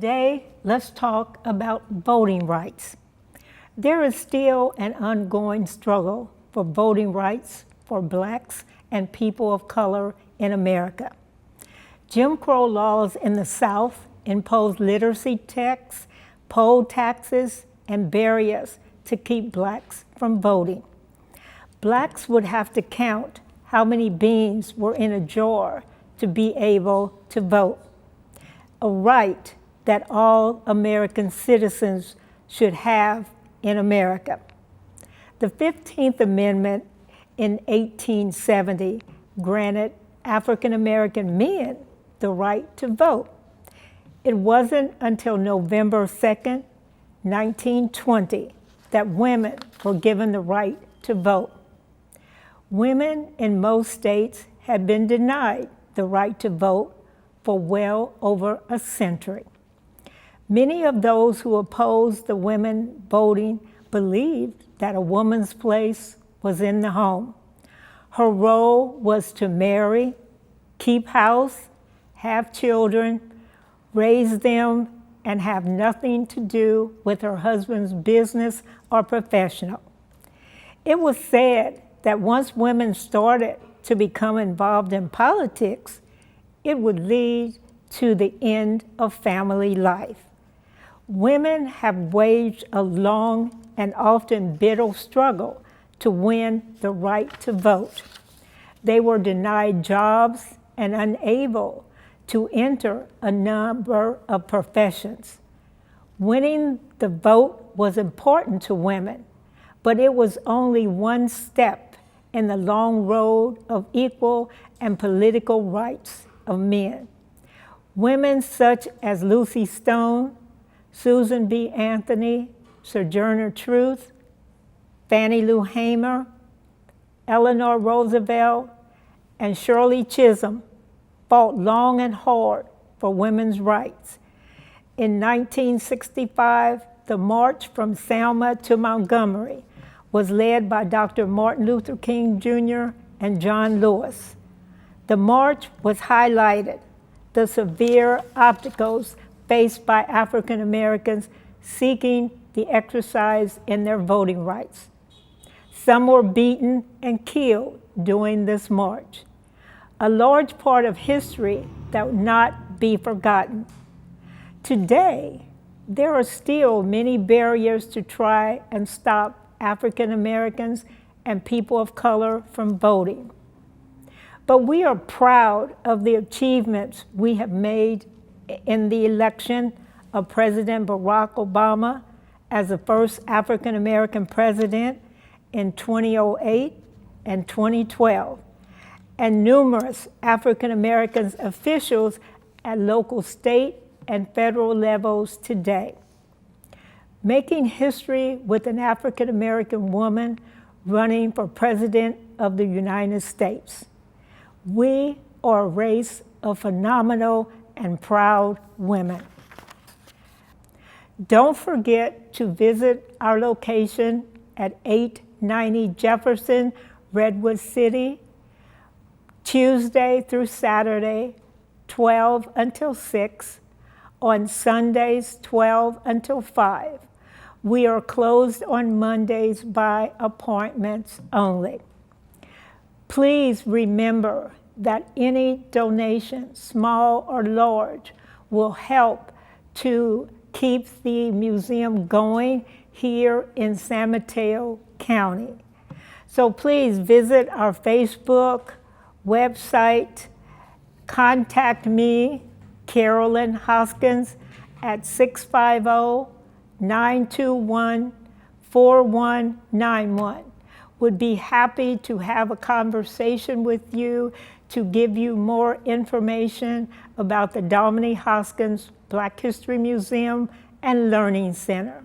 Today, let's talk about voting rights. There is still an ongoing struggle for voting rights for blacks and people of color in America. Jim Crow laws in the South imposed literacy checks, poll taxes, and barriers to keep blacks from voting. Blacks would have to count how many beans were in a jar to be able to vote, a right that all American citizens should have in America. The 15th Amendment in 1870 granted African American men the right to vote. It wasn't until November 2nd, 1920, that women were given the right to vote. Women in most states had been denied the right to vote for well over a century. Many of those who opposed the women voting believed that a woman's place was in the home. Her role was to marry, keep house, have children, raise them, and have nothing to do with her husband's business or professional. It was said that once women started to become involved in politics, it would lead to the end of family life. Women have waged a long and often bitter struggle to win the right to vote. They were denied jobs and unable to enter a number of professions. Winning the vote was important to women, but it was only one step in the long road of equal and political rights of men. Women such as Lucy Stone, Susan B. Anthony, Sojourner Truth, Fannie Lou Hamer, Eleanor Roosevelt, and Shirley Chisholm fought long and hard for women's rights. In 1965, the march from Selma to Montgomery was led by Dr. Martin Luther King Jr. and John Lewis. The march was highlighted the severe obstacles faced by African Americans seeking the exercise in their voting rights. Some were beaten and killed during this march, a large part of history that will not be forgotten. Today, there are still many barriers to try and stop African Americans and people of color from voting. But we are proud of the achievements we have made in the election of President Barack Obama as the first African American president in 2008 and 2012, and numerous African American officials at local, state, and federal levels today. Making history with an African American woman running for President of the United States. We are a race of phenomenal and proud women. Don't forget to visit our location at 890 Jefferson, Redwood City, Tuesday through Saturday, 12 until 6, on Sundays, 12 until 5. We are closed on Mondays by appointments only. Please remember that any donation, small or large, will help to keep the museum going here in San Mateo County. So please visit our Facebook website, contact me, Carolyn Hoskins, at 650-921-4191. Would be happy to have a conversation with you to give you more information about the Dominique Hoskins Black History Museum and Learning Center.